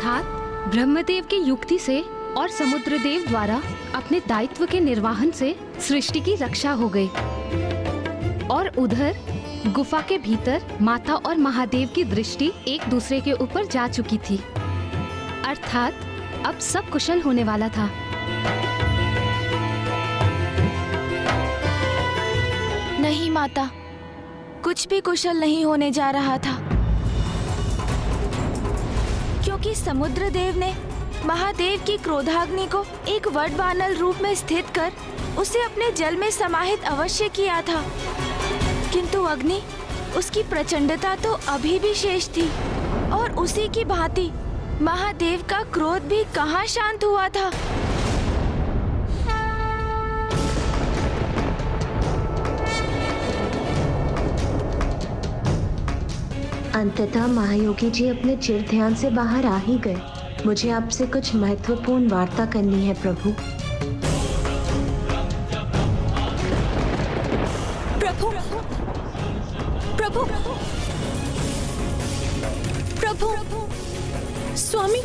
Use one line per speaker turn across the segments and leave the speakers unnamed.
अर्थात ब्रह्मदेव की युक्ति से और समुद्रदेव द्वारा अपने दायित्व के निर्वहन से सृष्टि की रक्षा हो गई। और उधर गुफा के भीतर माता और महादेव की दृष्टि एक दूसरे के ऊपर जा चुकी थी, अर्थात अब सब कुशल होने वाला था।
नहीं माता, कुछ भी कुशल नहीं होने जा रहा था, क्योंकि समुद्रदेव ने महादेव की क्रोधाग्नि को एक वडवानल रूप में स्थित कर उसे अपने जल में समाहित अवश्य किया था, किंतु अग्नि उसकी प्रचंडता तो अभी भी शेष थी और उसी की भांति महादेव का क्रोध भी कहाँ शांत हुआ था।
अंततः महायोगी जी अपने चिर ध्यान से बाहर आ ही गए। मुझे आपसे कुछ महत्वपूर्ण वार्ता करनी है प्रभु।
प्रभु, प्रभु, प्रभु, स्वामी,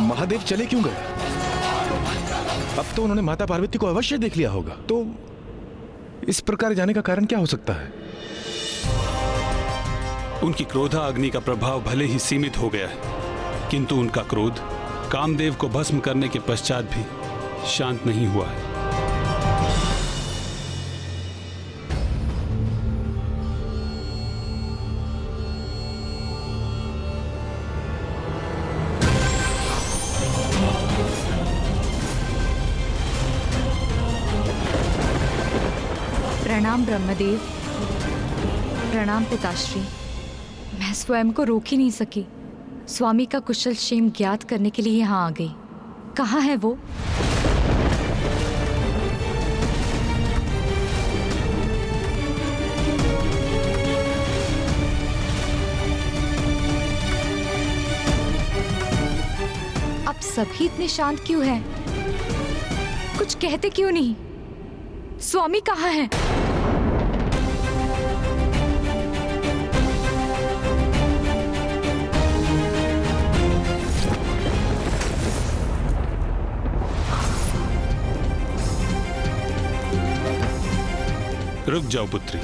महादेव चले क्यों गए? अब तो उन्होंने माता पार्वती को अवश्य देख लिया होगा, तो इस प्रकार जाने का कारण क्या हो सकता है?
उनकी क्रोधा अग्नि का प्रभाव भले ही सीमित हो गया है, किंतु उनका क्रोध कामदेव को भस्म करने के पश्चात भी शांत नहीं हुआ है।
प्रणाम ब्रह्मदेव, प्रणाम पिताश्री। मैं स्वयं को रोक ही नहीं सकी, स्वामी का कुशल क्षेम ज्ञात करने के लिए यहाँ आ गई। कहाँ है वो? अब सभी इतने शांत क्यों हैं? कुछ कहते क्यों नहीं? स्वामी कहाँ है?
रुक जाओ पुत्री।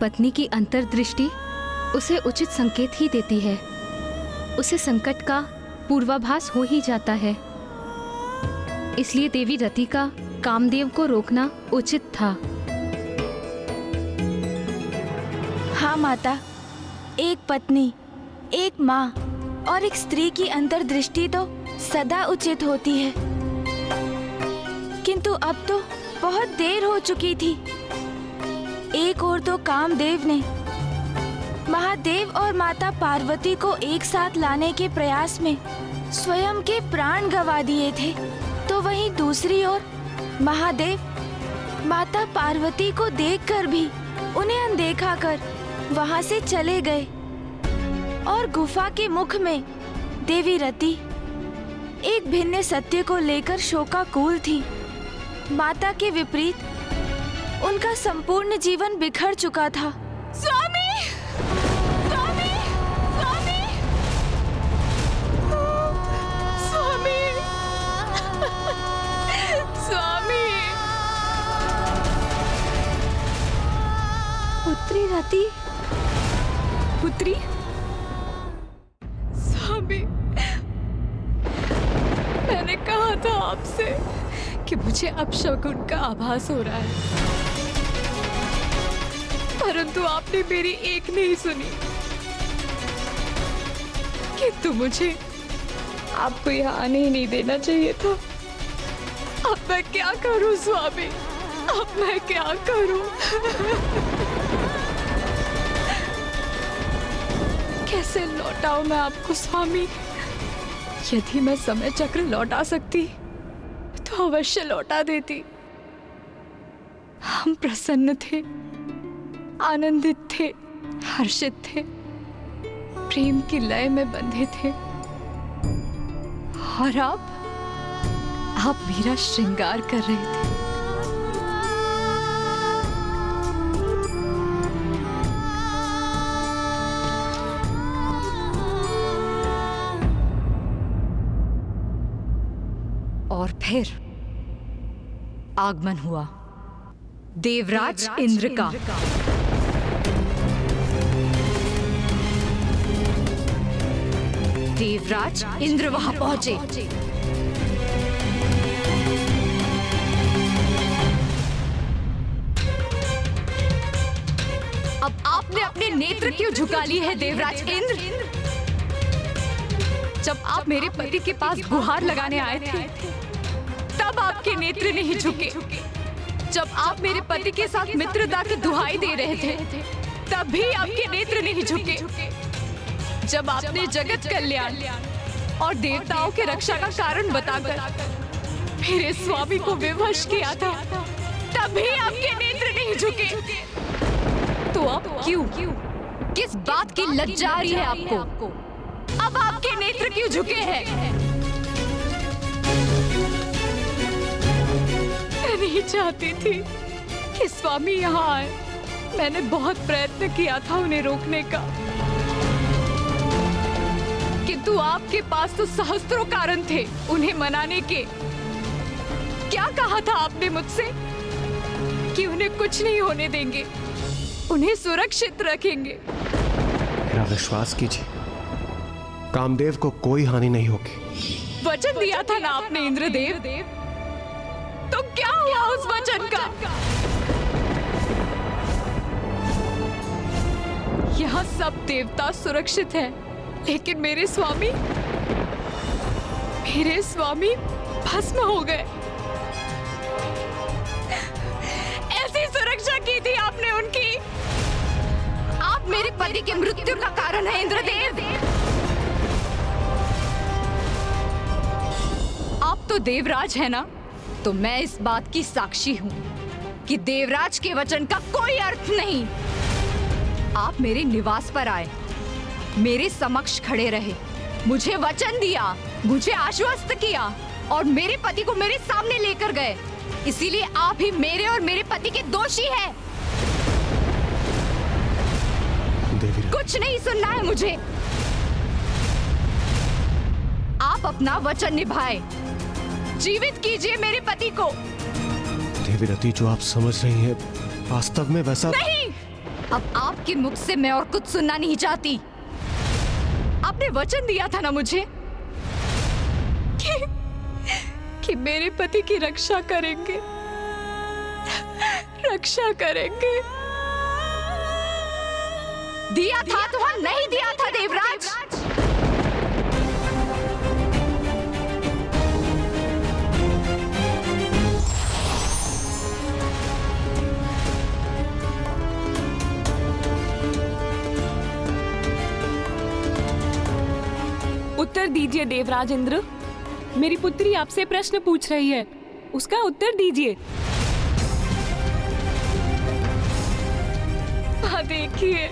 पत्नी की अंतर्दृष्टि उसे उचित संकेत ही देती है। उसे संकट का पूर्वाभास हो ही जाता है। इसलिए देवी रति का कामदेव को रोकना उचित था।
हाँ माता, एक पत्नी, एक माँ और एक स्त्री की अंतर्दृष्टि तो सदा उचित होती है, किंतु अब तो बहुत देर हो चुकी थी। एक ओर तो कामदेव ने महादेव और माता पार्वती को एक साथ लाने के प्रयास में स्वयं के प्राण गंवा दिए थे, तो वहीं दूसरी ओर महादेव माता पार्वती को देखकर भी उन्हें अनदेखा कर वहां से चले गए और गुफा के मुख में देवी रति एक भिन्न सत्य को लेकर शोकाकुल थी। माता के विपरीत उनका संपूर्ण जीवन बिखर चुका था। स्वामी! स्वामी! स्वामी! स्वामी! स्वामी!
पुत्री रति, पुत्री।
स्वामी,
मैंने कहा था आपसे कि मुझे अपशकुन का आभास हो रहा है, परंतु आपने मेरी एक नहीं सुनी। किंतु मुझे आपको यहाँ आने ही नहीं देना चाहिए था। अब मैं क्या करूं स्वामी, अब मैं क्या करूं? कैसे लौटाऊं मैं आपको स्वामी? यदि मैं समय चक्र लौटा सकती तो अवश्य लौटा देती। हम प्रसन्न थे, आनंदित थे, हर्षित थे, प्रेम की लय में बंधे थे। और आप मेरा श्रृंगार कर रहे थे। और फिर आगमन हुआ देवराज इंद्र का। देवराज इंद्र वहां पहुंचे। अब आपने अपने नेत्र क्यों झुका लिए हैं देवराज इंद्र? जब आप मेरे पति के पास गुहार लगाने आए थे तब आपके नेत्र नहीं झुके। जब आप मेरे पति के साथ मित्रता की दुहाई दे रहे थे तब भी आपके नेत्र नहीं झुके। जब आपने जगत कल्याण और देवताओं के रक्षा का कारण बताकर मेरे स्वामी को विवश किया था तब भी आपके नेत्र नहीं झुके। तो अब क्यों, किस बात की लज्जा आ रही है आपको? अब आपके नेत्र क्यों झुके हैं? मैं नहीं चाहती थी कि स्वामी यहाँ आए। मैंने बहुत प्रयत्न किया था उन्हें रोकने का, किंतु आपके पास तो सहस्त्रों कारण थे उन्हें मनाने के। क्या कहा था आपने मुझसे कि उन्हें कुछ नहीं होने देंगे, उन्हें सुरक्षित रखेंगे।
मेरा विश्वास कीजिए, कामदेव को कोई हानि नहीं होगी।
वचन दिया था ना आपने इंद्रदेव, तो क्या हुआ उस वचन का? यहाँ सब देवता सुरक्षित हैं, लेकिन मेरे स्वामी भस्म हो गए। ऐसी सुरक्षा की थी आपने उनकी। आप मेरे पति की मृत्यु का कारण है इंद्रदेव। आप तो देवराज है ना, तो मैं इस बात की साक्षी हूँ कि देवराज के वचन का कोई अर्थ नहीं। आप मेरे निवास पर आए, मेरे समक्ष खड़े रहे, मुझे वचन दिया, मुझे आश्वस्त किया और मेरे पति को मेरे सामने लेकर गए। इसीलिए आप ही मेरे और मेरे पति के दोषी हैं। कुछ नहीं सुनना है मुझे। आप अपना वचन निभाए, जीवित कीजिए मेरे पति को।
देवी रति, जो आप समझ रही हैं वास्तव में वैसा
नहीं, अब आपके मुख से मैं और कुछ सुनना नहीं चाहती। आपने वचन दिया था ना मुझे कि मेरे पति की रक्षा करेंगे, रक्षा करेंगे। दिया था तो हम नहीं दिया था देवराज।
उत्तर दीजिए देवराज इंद्र, मेरी पुत्री आपसे प्रश्न पूछ रही है, उसका उत्तर दीजिए।
हाँ, देखिए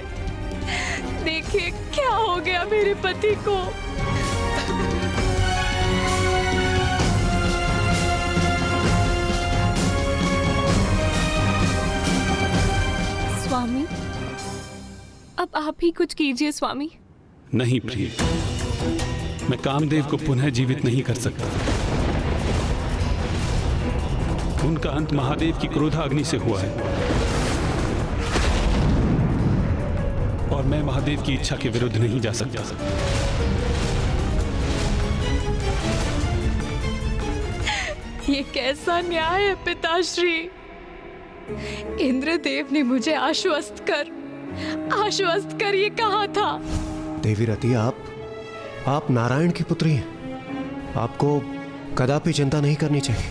देखिए क्या हो गया मेरे पति को।
स्वामी, अब आप ही कुछ कीजिए स्वामी।
नहीं प्रिय, मैं कामदेव को पुनः जीवित नहीं कर सकता। उनका अंत महादेव की क्रोधाग्नि से हुआ है और मैं महादेव की इच्छा के विरुद्ध नहीं जा सकता।
ये कैसा न्याय है पिताश्री? इंद्रदेव ने मुझे आश्वस्त कर ये कहा था।
देवी रति, आप नारायण की पुत्री हैं। आपको कदापि चिंता नहीं करनी चाहिए।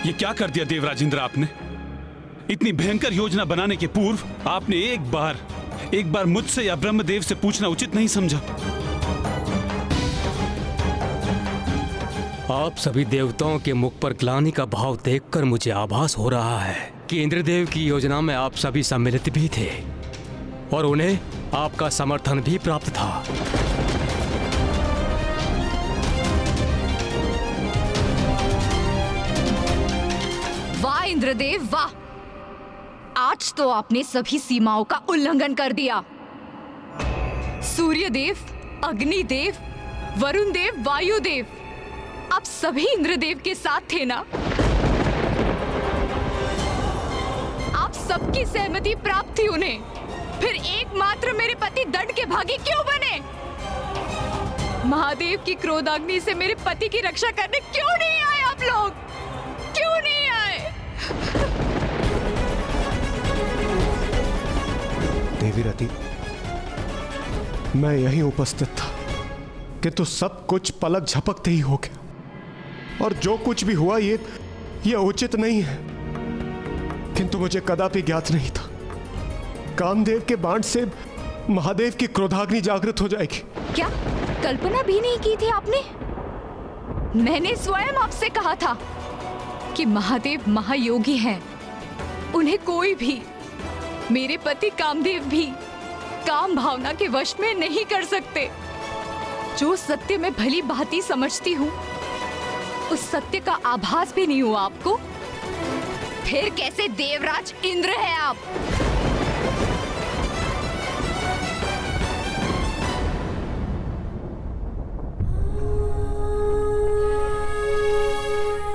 ये क्या कर दिया देवराज इंद्र आपने? इतनी भयंकर योजना बनाने के पूर्व आपने एक बार मुझसे या ब्रह्मदेव से पूछना उचित नहीं समझा।
आप सभी देवताओं के मुख पर ग्लानि का भाव देखकर मुझे आभास हो रहा है कि इंद्रदेव की योजना में आप सभी सम्मिलित भी थे और उन्हें आपका समर्थन भी प्राप्त था।
वाह इंद्रदेव वाह! आज तो आपने सभी सीमाओं का उल्लंघन कर दिया। सूर्यदेव, अग्निदेव, वरुण देव, वायुदेव, आप सभी इंद्रदेव के साथ थे ना? आप सबकी सहमति प्राप्त थी उन्हें, फिर एकमात्र मेरे पति दंड के भागी क्यों बने? महादेव की क्रोधाग्नि से मेरे पति की रक्षा करने क्यों नहीं आए आप लोग? क्यों नहीं आए?
देवी रति, मैं यहीं उपस्थित था किंतु सब कुछ पलक झपकते ही हो गया और जो कुछ भी हुआ ये उचित नहीं है। किंतु मुझे कदापि ज्ञात नहीं था कामदेव के बाण से महादेव की क्रोधाग्नि जागृत हो जाएगी।
क्या कल्पना भी नहीं की थी आपने? मैंने स्वयं आपसे कहा था कि महादेव महायोगी हैं। उन्हें कोई भी, मेरे पति कामदेव भी, काम भावना के वश में नहीं कर सकते। जो सत्य मैं भली भांति समझती हूँ, उस सत्य का आभास भी नहीं हुआ आपको। फिर कैसे देवराज इंद्र है आप?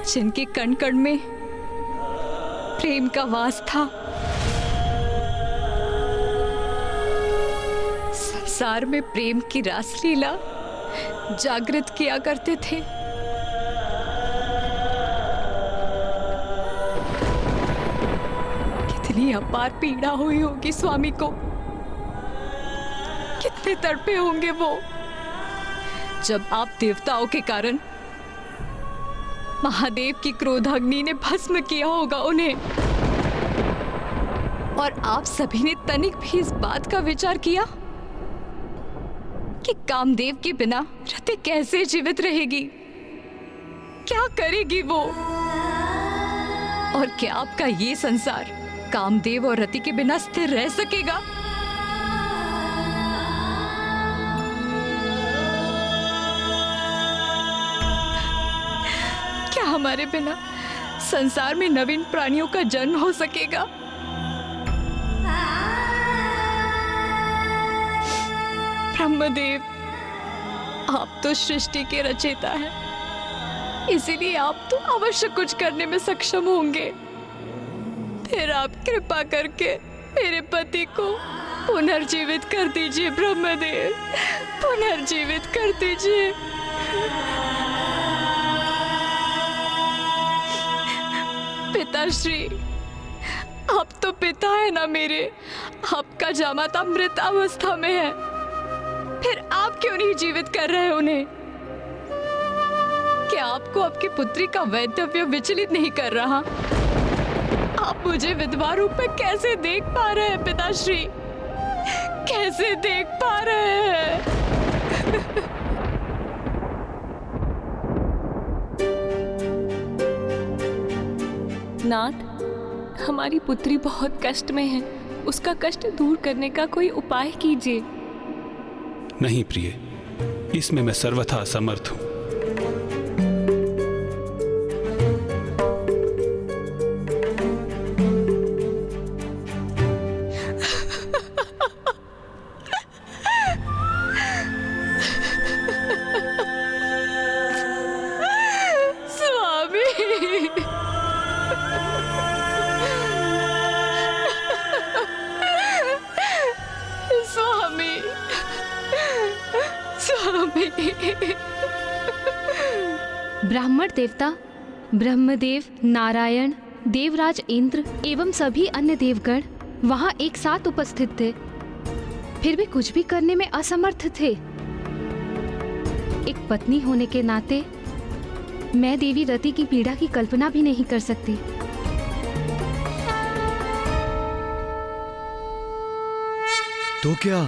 जिनके कण कण में प्रेम का वास था, संसार में प्रेम की रासलीला जागृत किया करते थे। कितनी अपार पीड़ा हुई होगी स्वामी को, कितने तड़पे होंगे वो, जब आप देवताओं के कारण महादेव की क्रोधाग्नि ने भस्म किया होगा उन्हें। और आप सभी ने तनिक भी इस बात का विचार किया कि कामदेव के बिना रति कैसे जीवित रहेगी, क्या करेगी वो? और क्या आपका ये संसार कामदेव और रति के बिना स्थिर रह सकेगा? क्या हमारे बिना संसार में नवीन प्राणियों का जन्म हो सकेगा? ब्रह्मदेव, आप तो सृष्टि के रचयिता हैं, इसीलिए आप तो अवश्य कुछ करने में सक्षम होंगे। फिर आप कृपा करके मेरे पति को पुनर्जीवित कर दीजिए ब्रह्मदेव, पुनर्जीवित कर दीजिए। पिताश्री, आप तो पिता है ना मेरे, आपका जामाता मृत अवस्था में है, फिर आप क्यों नहीं जीवित कर रहे उन्हें? क्या आपको आपकी पुत्री का वैधव्य विचलित नहीं कर रहा? आप मुझे विधवा रूप में कैसे देख पा रहे हैं पिताश्री? कैसे देख पा रहे हैं?
नाथ, हमारी पुत्री बहुत कष्ट में है, उसका कष्ट दूर करने का कोई उपाय कीजिए।
नहीं प्रिय, इसमें मैं सर्वथा असमर्थ हूं।
ब्राह्मण देवता ब्रह्मदेव, नारायण, देवराज इंद्र एवं सभी अन्य देवगण वहां एक साथ उपस्थित थे, फिर भी कुछ भी करने में असमर्थ थे। एक पत्नी होने के नाते मैं देवी रति की पीड़ा की कल्पना भी नहीं कर सकती।
तो क्या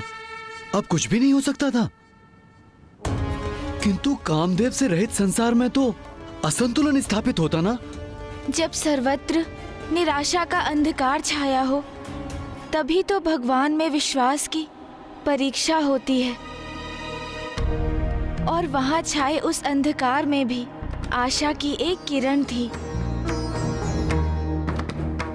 अब कुछ भी नहीं हो सकता था? किंतु कामदेव से रहित संसार में तो असंतुलन स्थापित होता ना।
जब सर्वत्र निराशा का अंधकार छाया हो, तभी तो भगवान में विश्वास की परीक्षा होती है। और वहां छाए उस अंधकार में भी आशा की एक किरण थी।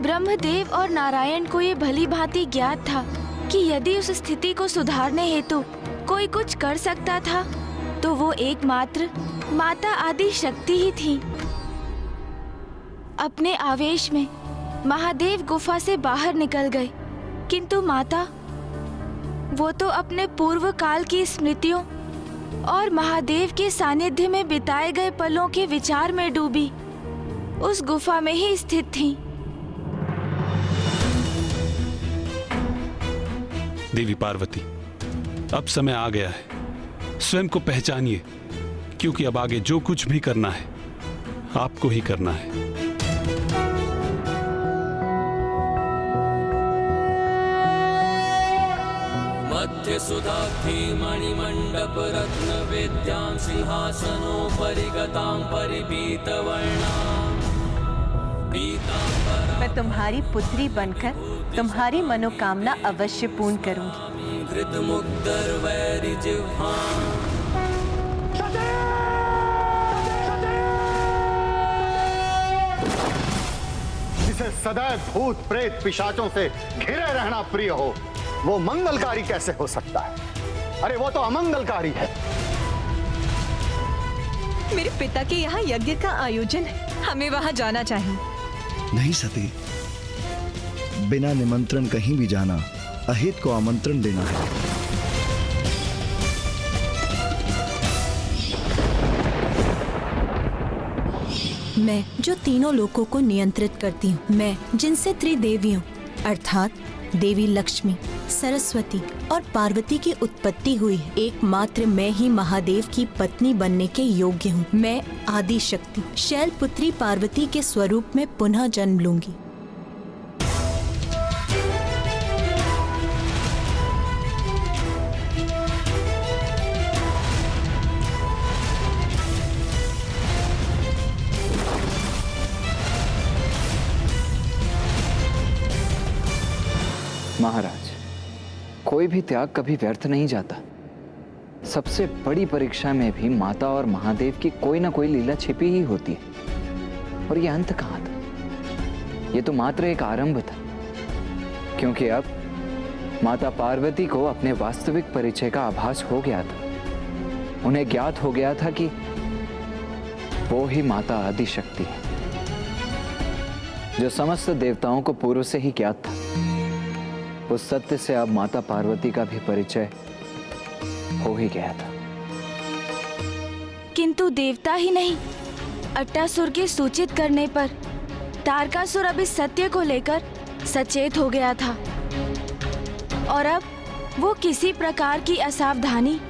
ब्रह्मदेव और नारायण को ये भली भांति ज्ञात था कि यदि उस स्थिति को सुधारने हेतु कोई कुछ कर सकता था तो वो एकमात्र माता आदि शक्ति ही थी। अपने आवेश में महादेव गुफा से बाहर निकल गए, किंतु माता वो तो अपने पूर्व काल की स्मृतियों और महादेव के सानिध्य में बिताए गए पलों के विचार में डूबी उस गुफा में ही स्थित थीं।
देवी पार्वती, अब समय आ गया है, स्वयं को पहचानिए, क्योंकि अब आगे जो कुछ भी करना है आपको ही करना है।
मध्य सुधार्थी मणिमंडप रत्न विद्यां सिंहासनो परिगतां परिपीतवर्णां पीतांबरा।
मैं तुम्हारी पुत्री बनकर तुम्हारी मनोकामना अवश्य पूर्ण करूंगी।
धृतमुग्धर वैरिजिह्वां।
जिसे सदैव भूत प्रेत पिशाचों से घिरे रहना प्रिय हो, वो मंगलकारी कैसे हो सकता है? अरे वो तो अमंगलकारी है।
मेरे पिता के यहाँ यज्ञ का आयोजन है, हमें वहाँ जाना चाहिए।
नहीं सती, बिना निमंत्रण कहीं भी जाना अहित को आमंत्रण देना है।
मैं जो तीनों लोकों को नियंत्रित करती हूँ, मैं जिनसे त्रिदेवियों अर्थात देवी लक्ष्मी, सरस्वती और पार्वती की उत्पत्ति हुई है, एकमात्र मैं ही महादेव की पत्नी बनने के योग्य हूँ। मैं आदि शक्ति शैलपुत्री पार्वती के स्वरूप में पुनः जन्म लूंगी।
महाराज, कोई भी त्याग कभी व्यर्थ नहीं जाता। सबसे बड़ी परीक्षा में भी माता और महादेव की कोई ना कोई लीला छिपी ही होती है। और ये अंत कहाँ था? ये तो मात्र एक आरंभ था, क्योंकि अब माता पार्वती को अपने वास्तविक परिचय का आभास हो गया था। उन्हें ज्ञात हो गया था कि वो ही माता आदि शक्ति है। जो समस्त देवताओं को पूर्व से ही ज्ञात था। उस सत्य से अब माता पार्वती का भी परिचय हो ही गया था।
किंतु देवता ही नहीं, अट्टासुर के सूचित करने पर तारकासुर अब इस सत्य को लेकर सचेत हो गया था और अब वो किसी प्रकार की असावधानी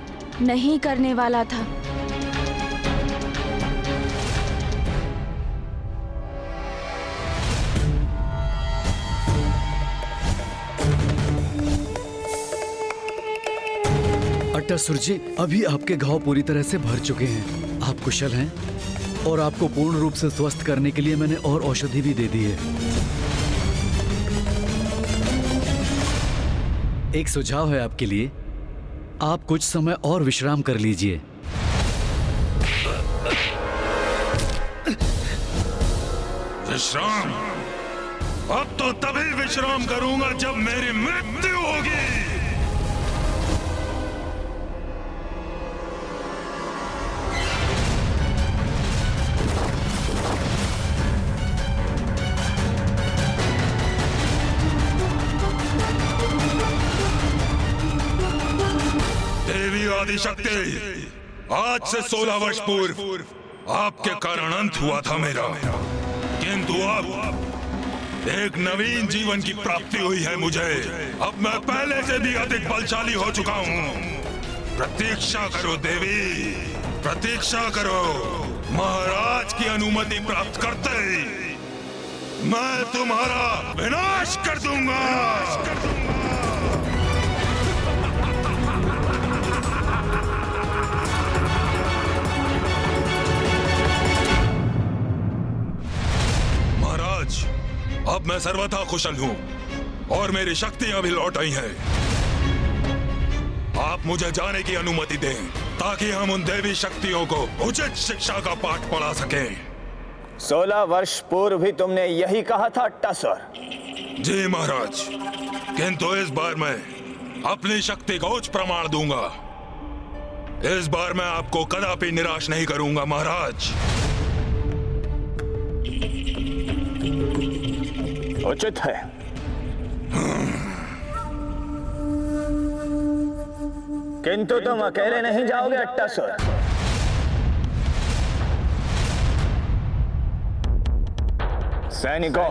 नहीं करने वाला था।
अट्टासुर जी, अभी आपके घाव पूरी तरह से भर चुके हैं। आप कुशल हैं और आपको पूर्ण रूप से स्वस्थ करने के लिए मैंने और औषधि भी दे दी है। एक सुझाव है आपके लिए, आप कुछ समय और विश्राम कर लीजिए।
विश्राम? अब तो तभी विश्राम करूंगा जब मेरी मृत्यु होगी। देवी आदिशक्ति, आज से 16 वर्ष पूर्व आपके कारण अंत हुआ था मेरा, किंतु अब एक नवीन जीवन की प्राप्ति हुई है मुझे। अब मैं पहले से भी अधिक बलशाली हो चुका हूँ। प्रतीक्षा करो देवी, प्रतीक्षा करो। महाराज की अनुमति प्राप्त करते ही मैं तुम्हारा विनाश कर दूंगा। अब मैं सर्वथा कुशल हूँ और मेरी शक्तियां भी लौट आई हैं। आप मुझे जाने की अनुमति दें ताकि हम उन देवी शक्तियों को उचित शिक्षा का पाठ पढ़ा सकें।
16 वर्ष पूर्व भी तुमने यही कहा था अट्टासुर?
जी महाराज, किंतु इस बार मैं अपनी शक्ति का उच्च प्रमाण दूंगा। इस बार मैं आपको कदापि निराश नहीं करूंगा महाराज।
उचित है। किंतु तुम अकेले नहीं जाओगे अट्टासुर। सैनिकों,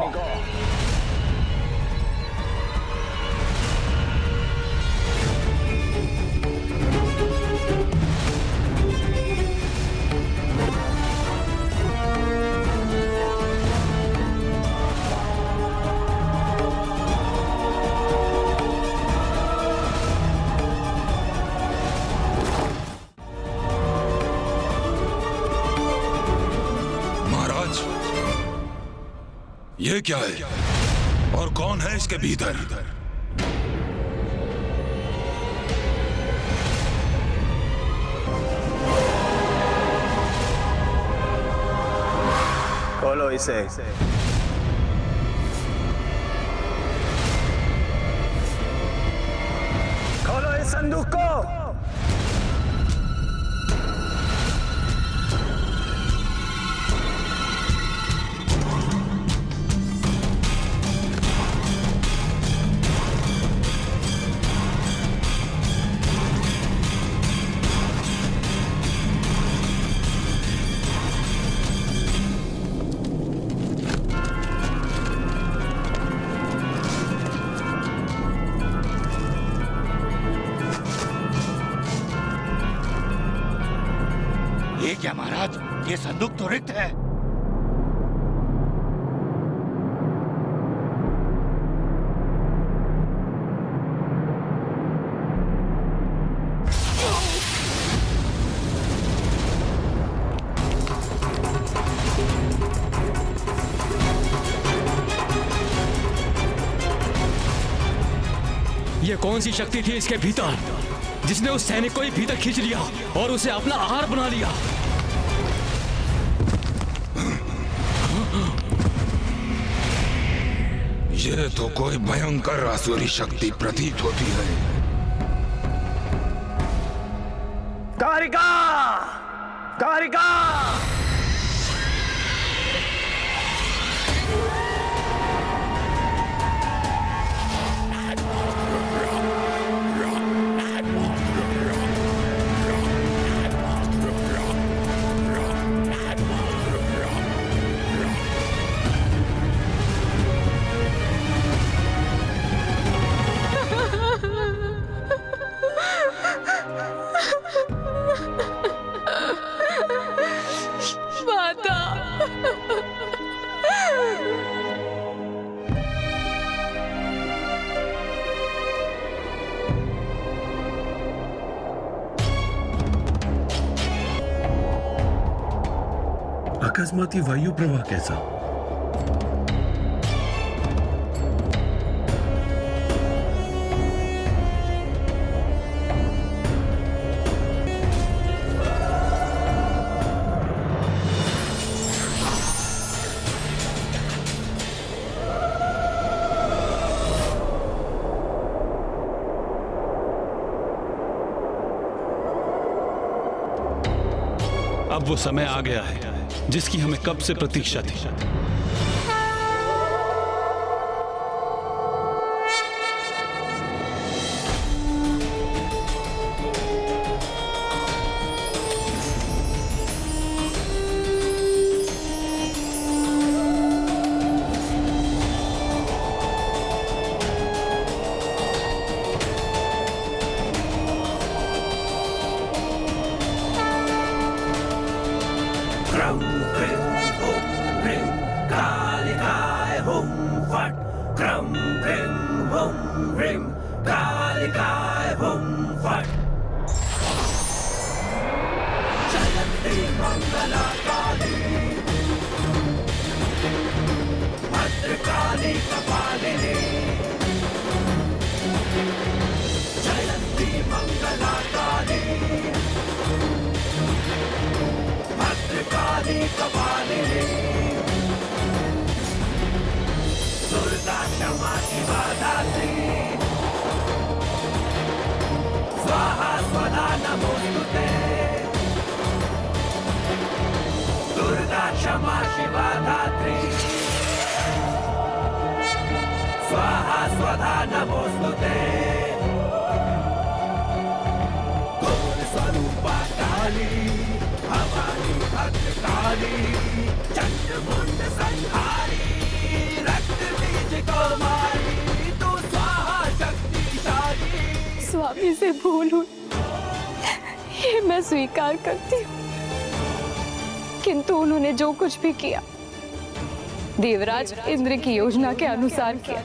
ये क्या है और कौन है इसके भीतर?
खोलो इसे। खोलो इस संदूक को।
क्या महाराज, ये संदूक तो रिक्त है।
ये कौन सी शक्ति थी इसके भीतर जिसने उस सैनिक को ही भीतर खींच लिया और उसे अपना आहार बना लिया?
ये तो कोई भयंकर आसुरी शक्ति प्रतीत होती है।
कारिका! कारिका!
अकस्माती वायु प्रवाह कैसा?
अब वो समय आ गया है जिसकी हमें कब से प्रतीक्षा थी।
स्वामी से भूल हुई, ये मैं स्वीकार करती हूँ, किंतु उन्होंने जो कुछ भी किया देवराज इंद्र की योजना के अनुसार किया,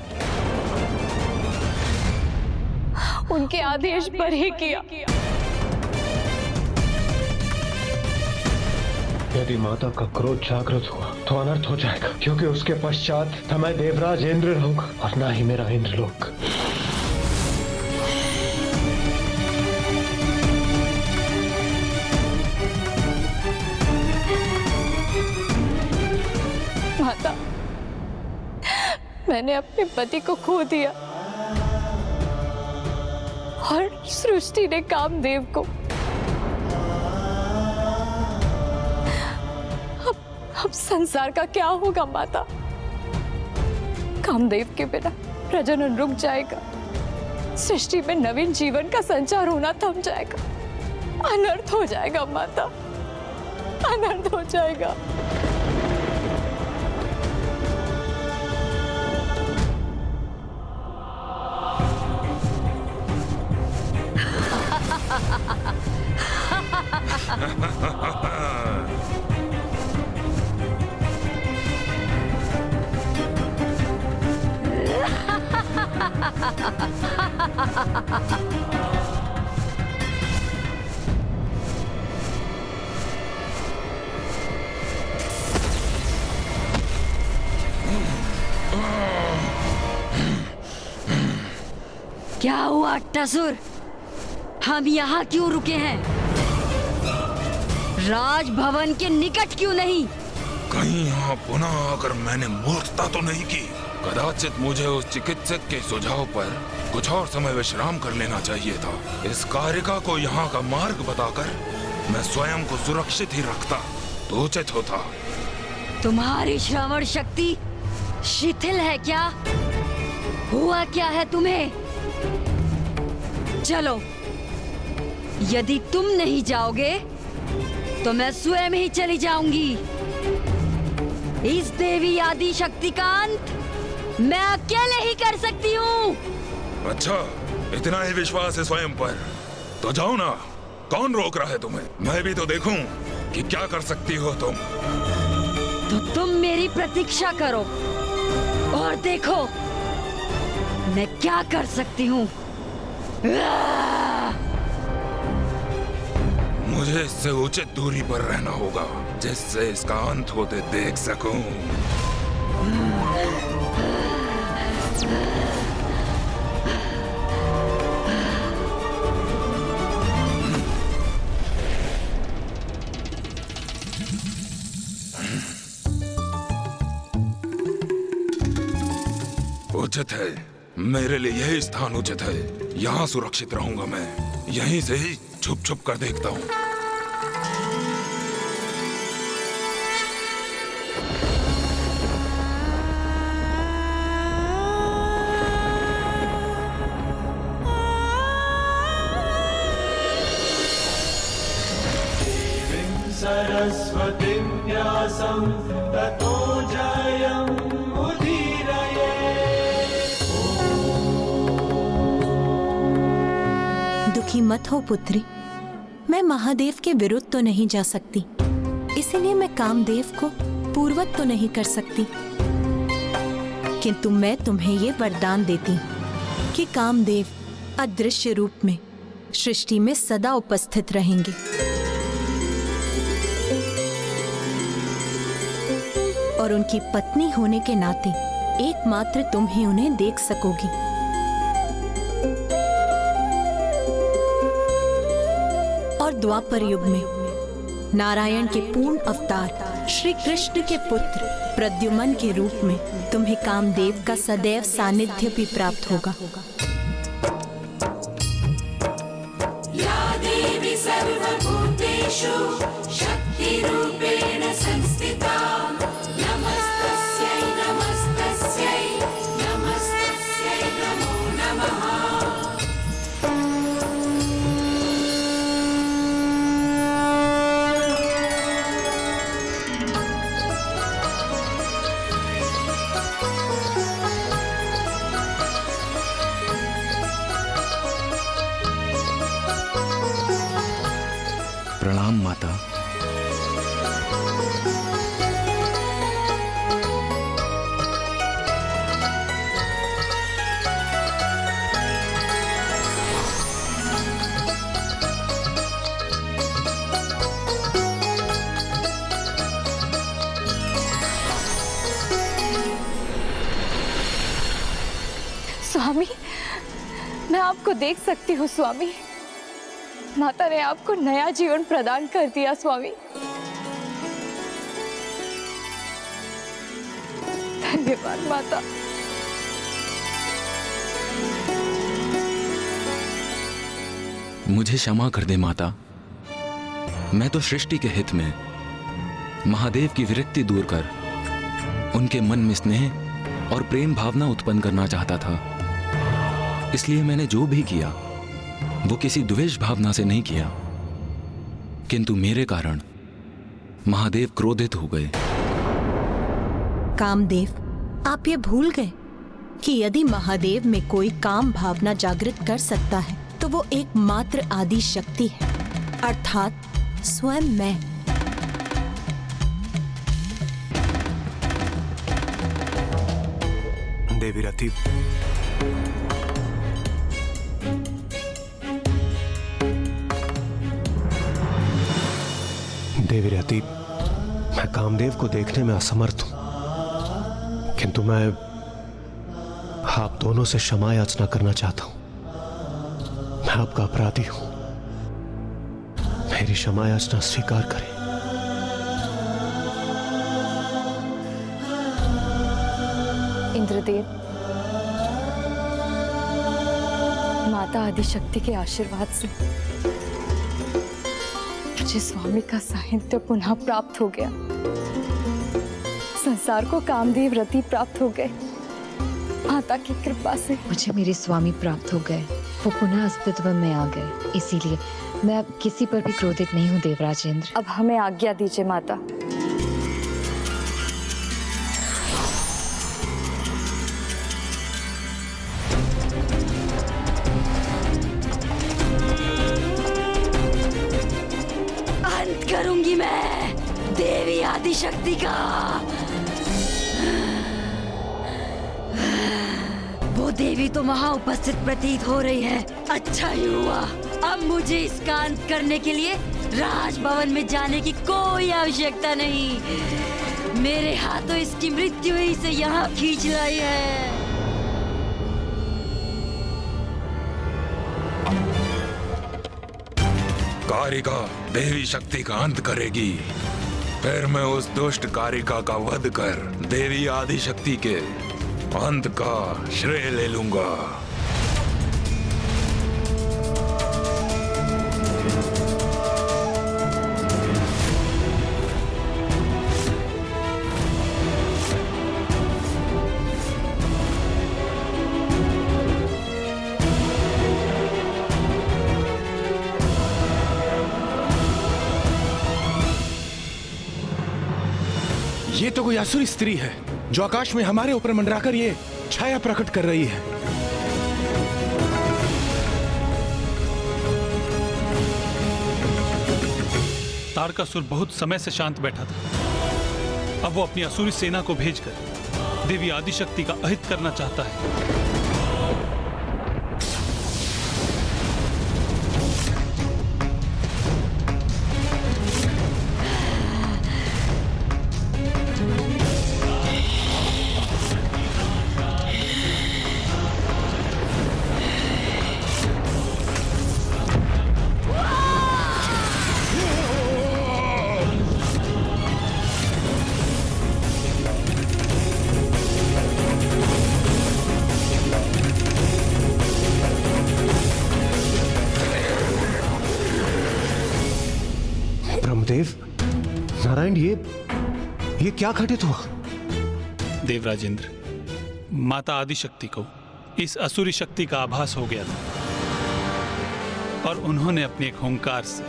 उनके आदेश पर ही किया।
यदि माता का क्रोध जागृत हुआ तो अनर्थ हो जाएगा, क्योंकि उसके पश्चात न मैं देवराज इंद्र रहूंगा और न ही मेरा इंद्रलोक।
माता, मैंने अपने पति को खो दिया और सृष्टि ने कामदेव को। अब संसार का क्या होगा माता? कामदेव के बिना प्रजनन रुक जाएगा, सृष्टि में नवीन जीवन का संचार होना थम जाएगा, अनर्थ हो जाएगा माता, अनर्थ हो जाएगा।
क्या हुआ अट्टासुर? हम यहाँ क्यों रुके हैं? राजभवन के निकट क्यों नहीं?
कहीं यहाँ पुनः आकर मैंने मूर्खता तो नहीं की? कदाचित मुझे उस चिकित्सक के सुझाव पर कुछ और समय विश्राम कर लेना चाहिए था। इस कारिका को यहाँ का मार्ग बताकर मैं स्वयं को सुरक्षित ही रखता तो उचित होता।
तुम्हारी श्रवण शक्ति शिथिल है क्या? हुआ क्या है तुम्हें? चलो, यदि तुम नहीं जाओगे तो मैं स्वयं ही चली जाऊंगी। इस देवी आदि शक्ति का अंत मैं अकेले ही कर सकती हूँ।
अच्छा, इतना ही विश्वास है स्वयं पर, तो जाओ ना। कौन रोक रहा है तुम्हें? मैं भी तो देखूं कि क्या कर सकती हो तुम।
तो तुम मेरी प्रतीक्षा करो और देखो मैं क्या कर सकती हूँ।
मुझे इससे उचित दूरी पर रहना होगा, जिससे इसका अंत होते देख सकूं। उचित है, मेरे लिए यही स्थान उचित है। यहाँ सुरक्षित रहूंगा मैं। यहीं से ही छुप छुप कर देखता हूँ।
सरस्वतीं व्यासं ततो जयम् उदीरये।
दुखी मत हो पुत्री, मैं महादेव के विरुद्ध तो नहीं जा सकती, इसीलिए मैं कामदेव को पूर्वत तो नहीं कर सकती, किंतु मैं तुम्हें ये वरदान देती हूँ कि कामदेव अदृश्य रूप में सृष्टि में सदा उपस्थित रहेंगे। और उनकी पत्नी होने के नाते एकमात्र तुम ही उन्हें देख सकोगी। और द्वापर युग में नारायण के पूर्ण अवतार श्री कृष्ण के पुत्र प्रद्युमन के रूप में तुम्हें कामदेव का सदैव सानिध्य भी प्राप्त होगा।
या देवी सर्वभूतेषु शक्तिरूपेण संस्थिता। नमस्तस्यै नमस्तस्यै नमस्तस्यै नमो नमः।
प्रणाम माता।
स्वामी, मैं आपको देख सकती हूँ स्वामी। माता ने आपको नया जीवन प्रदान कर दिया स्वामी। धन्यवाद माता।
मुझे क्षमा कर दे माता। मैं तो सृष्टि के हित में महादेव की विरक्ति दूर कर उनके मन में स्नेह और प्रेम भावना उत्पन्न करना चाहता था। इसलिए मैंने जो भी किया वो किसी द्वेष भावना से नहीं किया, किंतु मेरे कारण महादेव क्रोधित हो गए।
कामदेव, आप ये भूल गए कि यदि महादेव में कोई काम भावना जागृत कर सकता है तो वो एकमात्र आदि शक्ति है, अर्थात स्वयं मैं।
देवी रति, देवी रति, मैं कामदेव को देखने में असमर्थ हूं, किंतु मैं आप दोनों से क्षमा याचना करना चाहता हूं। मैं आपका अपराधी हूं, मेरी क्षमा याचना स्वीकार करें।
इंद्रदेव, माता आदिशक्ति के आशीर्वाद से मुझे स्वामी का साहित्य पुनः प्राप्त हो गया। संसार को कामदेव रति प्राप्त हो गए। माता की कृपा से
मुझे मेरे स्वामी प्राप्त हो गए, वो पुनः अस्तित्व में आ गए। इसीलिए मैं अब किसी पर भी क्रोधित नहीं हूँ देवराजेंद्र।
अब हमें आज्ञा दीजिए माता।
अंत करूंगी मैं देवी आदिशक्ति का। वो देवी तो वहाँ उपस्थित प्रतीत हो रही है। अच्छा ही हुआ, अब मुझे इसका अंत करने के लिए राजभवन में जाने की कोई आवश्यकता नहीं। मेरे हाथों इसकी मृत्यु ही से यहाँ खींच लाई है।
कारिका देवी शक्ति का अंत करेगी, फिर मैं उस दुष्ट कारिका का वध कर देवी आदि शक्ति के अंत का श्रेय ले लूंगा।
ये तो कोई असुरी स्त्री है जो आकाश में हमारे ऊपर मंडराकर ये छाया प्रकट कर रही है।
तारकासुर बहुत समय से शांत बैठा था। अब वो अपनी असुरी सेना को भेजकर देवी आदिशक्ति का अहित करना चाहता है।
ब्रह्मदेव, नारायण, ये क्या घटित हुआ?
देवराजेंद्र, माता आदिशक्ति को इस असुरी शक्ति का आभास हो गया था और उन्होंने अपने एक हुंकार से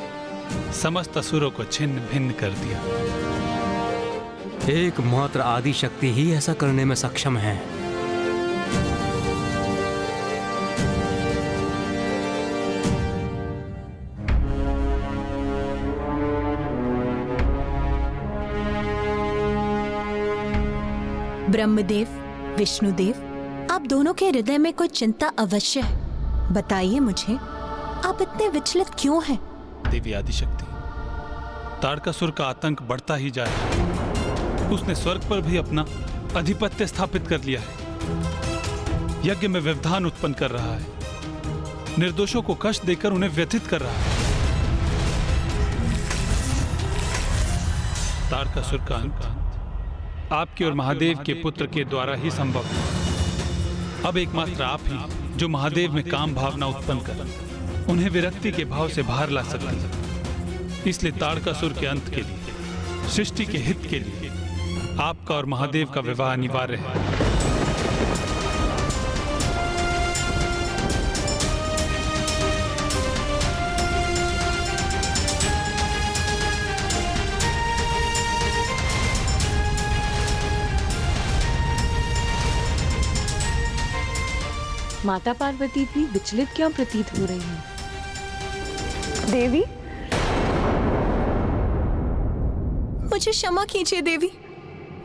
समस्त असुरों को छिन्न भिन्न कर दिया।
एकमात्र आदिशक्ति ही ऐसा करने में सक्षम है।
ब्रह्मदेव, विष्णुदेव, आप दोनों के हृदय में कोई चिंता अवश्य है। बताइए मुझे, आप इतने विचलित क्यों हैं?
देवी आदिशक्ति, तारकासुर का आतंक बढ़ता ही जा रहा है। उसने स्वर्ग पर भी अपना आधिपत्य स्थापित कर लिया है। यज्ञ में व्यवधान उत्पन्न कर रहा है। निर्दोषों को कष्ट देकर उन्हें व्यथित कर रहा है। तारकासुर का अंत आपके और महादेव के पुत्र के द्वारा ही संभव है। अब एकमात्र आप ही जो महादेव में काम भावना उत्पन्न कर उन्हें विरक्ति के भाव से बाहर ला सकते हैं। इसलिए तारकासुर के अंत के लिए, सृष्टि के हित के लिए आपका और महादेव का विवाह अनिवार्य है।
माता पार्वती भी विचलित क्यों प्रतीत हो रही है? देवी,
मुझे क्षमा कीजिए देवी,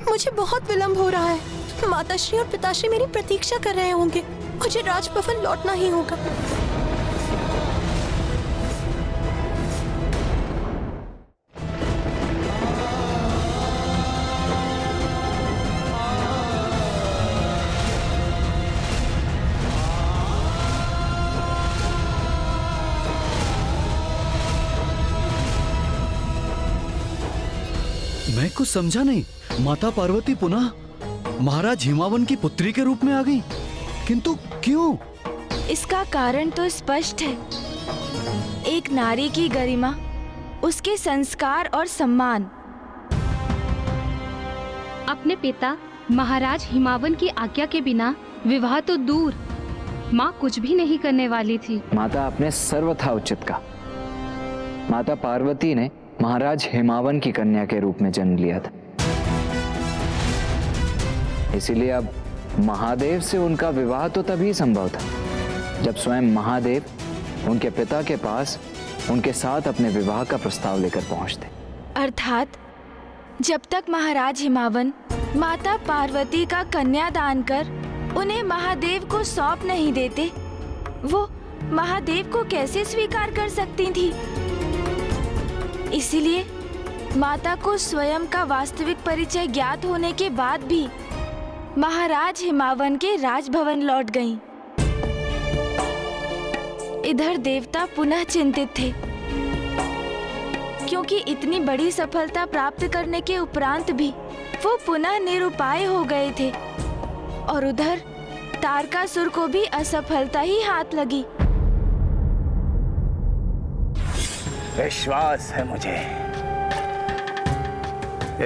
मुझे बहुत विलंब हो रहा है। माताश्री और पिताश्री मेरी प्रतीक्षा कर रहे होंगे। मुझे राजभवन लौटना ही होगा।
मैं कुछ समझा नहीं। माता पार्वती पुनः महाराज हिमावन की पुत्री के रूप में आ गई, किंतु क्यों?
इसका कारण तो स्पष्ट है। एक नारी की गरिमा, उसके संस्कार और सम्मान।
अपने पिता महाराज हिमावन की आज्ञा के बिना विवाह तो दूर, माँ कुछ भी नहीं करने वाली थी।
माता आपने सर्वथा उचित कहा। माता पार्वती ने महाराज हिमावन की कन्या के रूप में जन्म लिया था। इसीलिए अब महादेव से उनका विवाह तो तभी संभव था जब स्वयं महादेव उनके पिता के पास उनके साथ अपने विवाह का प्रस्ताव लेकर पहुंचते।
अर्थात जब तक महाराज हिमावन माता पार्वती का कन्यादान कर उन्हें महादेव को सौंप नहीं देते, वो महादेव को कैसे स्वीकार कर सकती थी? इसीलिए माता को स्वयं का वास्तविक परिचय ज्ञात होने के बाद भी महाराज हिमावन के राजभवन लौट गईं। इधर देवता पुनः चिंतित थे, क्योंकि इतनी बड़ी सफलता प्राप्त करने के उपरांत भी वो पुनः निरुपाय हो गए थे, और उधर तारकासुर को भी असफलता ही हाथ लगी।
विश्वास है मुझे,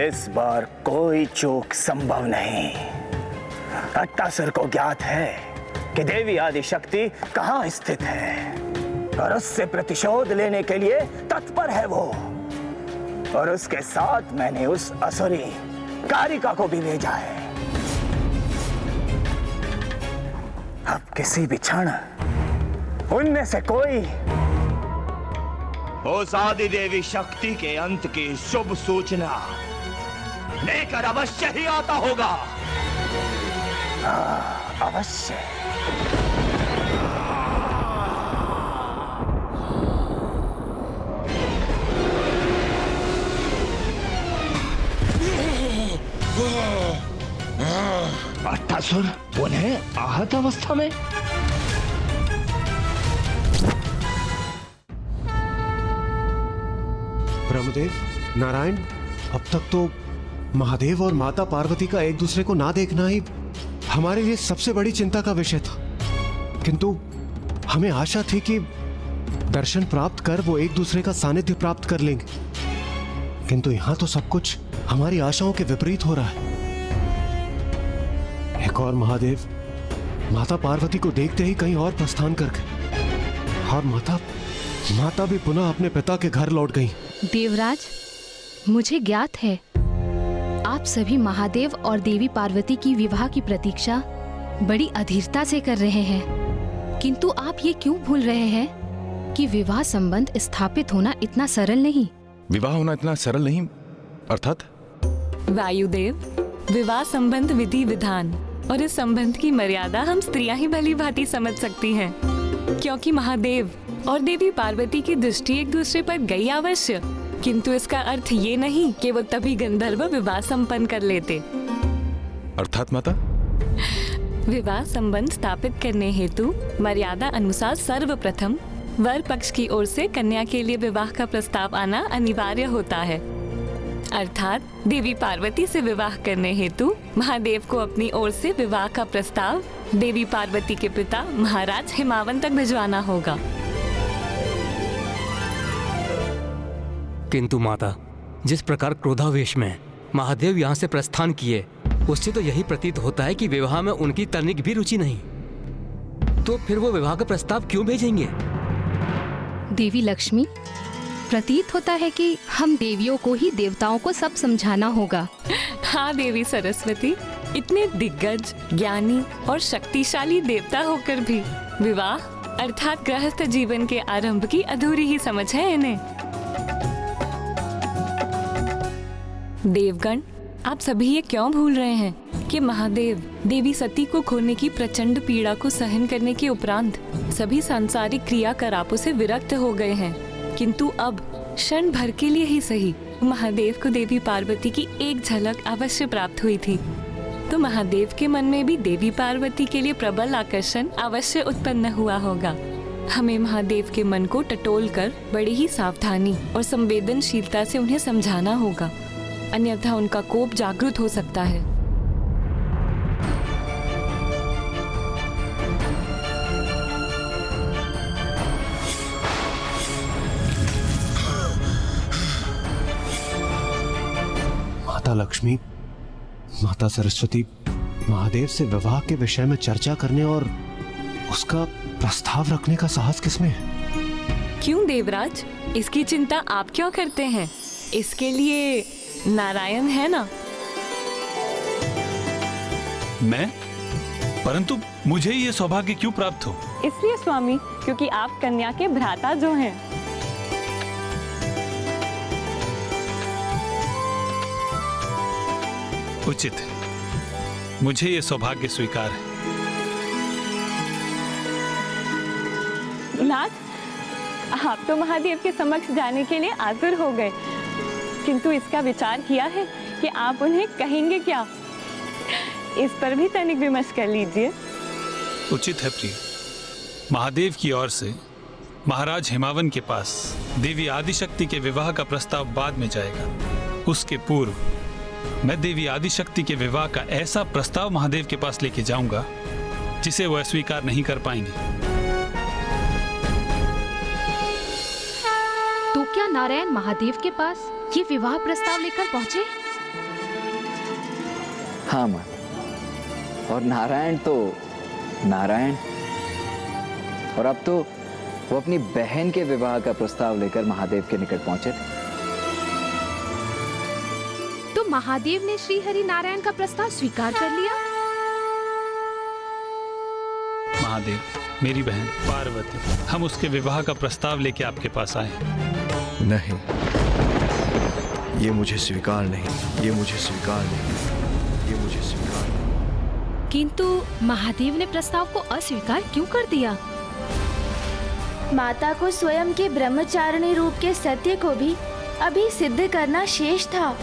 इस बार कोई चूक संभव नहीं। अट्टासुर को ज्ञात है कि देवी आदि शक्ति कहाँ स्थित है, और उससे प्रतिशोध लेने के लिए तत्पर है वो। और उसके साथ मैंने उस असुरी कारिका को भी भेजा है। अब किसी भी क्षण उनमें से कोई उस आदि देवी शक्ति के अंत की शुभ सूचना लेकर अवश्य ही आता होगा। अवश्य। अट्टासुर उन्हें आहत अवस्था में?
ब्रह्मदेव, नारायण, अब तक तो महादेव और माता पार्वती का एक दूसरे को ना देखना ही हमारे लिए सबसे बड़ी चिंता का विषय था। किंतु हमें आशा थी कि दर्शन प्राप्त कर वो एक दूसरे का सानिध्य प्राप्त कर लेंगे, किंतु यहाँ तो सब कुछ हमारी आशाओं के विपरीत हो रहा है। एक और महादेव माता पार्वती को देखते ही कहीं और प्रस्थान कर गए, और माता भी पुनः अपने पिता के घर लौट गई।
देवराज, मुझे ज्ञात है आप सभी महादेव और देवी पार्वती की विवाह की प्रतीक्षा बड़ी अधीरता से कर रहे हैं, किंतु आप ये क्यों भूल रहे हैं कि विवाह संबंध स्थापित होना इतना सरल नहीं।
विवाह होना इतना सरल नहीं अर्थात?
वायुदेव, विवाह संबंध विधि विधान और इस संबंध की मर्यादा हम स्त्रियां ही भली भांति समझ सकती हैं, क्योंकि महादेव और देवी पार्वती की दृष्टि एक दूसरे पर गई अवश्य, किंतु इसका अर्थ ये नहीं कि वो तभी गंधर्व विवाह संपन्न कर लेते।
अर्थात माता?
विवाह संबंध स्थापित करने हेतु मर्यादा अनुसार सर्वप्रथम वर पक्ष की ओर से कन्या के लिए विवाह का प्रस्ताव आना अनिवार्य होता है। अर्थात देवी पार्वती से विवाह करने हेतु महादेव को अपनी ओर से विवाह का प्रस्ताव देवी पार्वती के पिता महाराज हिमावन तक भिजवाना होगा।
किंतु माता, जिस प्रकार क्रोधावेश में महादेव यहाँ से प्रस्थान किए, उससे तो यही प्रतीत होता है कि विवाह में उनकी तनिक भी रुचि नहीं। तो फिर वो विवाह का प्रस्ताव क्यों भेजेंगे?
देवी लक्ष्मी, प्रतीत होता है कि हम देवियों को ही देवताओं को सब समझाना होगा।
हाँ देवी सरस्वती, इतने दिग्गज, ज्ञानी और शक्तिशाली देवता होकर भी विवाह अर्थात गृहस्थ जीवन के आरंभ की अधूरी ही समझ है इन्हें। देवगण, आप सभी ये क्यों भूल रहे हैं कि महादेव देवी सती को खोने की प्रचंड पीड़ा को सहन करने के उपरांत सभी सांसारिक क्रियाकलापों से विरक्त हो गए हैं, किंतु अब क्षण भर के लिए ही सही महादेव को देवी पार्वती की एक झलक अवश्य प्राप्त हुई थी। तो महादेव के मन में भी देवी पार्वती के लिए प्रबल आकर्षण अवश्य उत्पन्न हुआ होगा। हमें महादेव के मन को टटोल कर बड़ी ही सावधानी और संवेदनशीलता से उन्हें समझाना होगा, अन्यथा उनका कोप जागृत हो सकता है।
माता लक्ष्मी, माता सरस्वती, महादेव से विवाह के विषय में चर्चा करने और उसका प्रस्ताव रखने का साहस किसमें है?
क्यों देवराज, इसकी चिंता आप क्यों करते हैं? इसके लिए नारायण है ना।
मैं? परंतु मुझे ये सौभाग्य क्यों प्राप्त हो?
इसलिए स्वामी, क्योंकि आप कन्या के भ्राता जो हैं।
उचित है, मुझे ये सौभाग्य स्वीकार है।
नाथ, आप तो महादेव के समक्ष जाने के लिए आतुर हो गए, किंतु इसका विचार किया है कि आप उन्हें कहेंगे क्या? इस पर भी तनिक विमर्श कर लीजिए।
उचित है प्रिय। महादेव की ओर से महाराज हिमावन के पास देवी आदिशक्ति के विवाह का प्रस्ताव बाद में जाएगा। उसके पूर्व मैं देवी आदिशक्ति के विवाह का ऐसा प्रस्ताव महादेव के पास लेके जाऊंगा जिसे वो अस्वीकार नहीं कर पाएंगे।
तो क्या नारायण महादेव के पास ये विवाह प्रस्ताव लेकर पहुंचे?
हाँ माँ, और नारायण तो नारायण, और अब तो वो अपनी बहन के विवाह का प्रस्ताव लेकर महादेव के निकट पहुंचे थे।
तो महादेव ने श्री हरि नारायण का प्रस्ताव स्वीकार कर लिया?
महादेव, मेरी बहन पार्वती, हम उसके विवाह का प्रस्ताव लेके आपके पास आए।
नहीं, ये मुझे स्वीकार नहीं, ये मुझे स्वीकार नहीं, ये मुझे स्वीकार नहीं।
किंतु महादेव ने प्रस्ताव को अस्वीकार क्यों कर दिया?
माता को स्वयं के ब्रह्मचारिणी रूप के सत्य को भी अभी सिद्ध करना शेष था।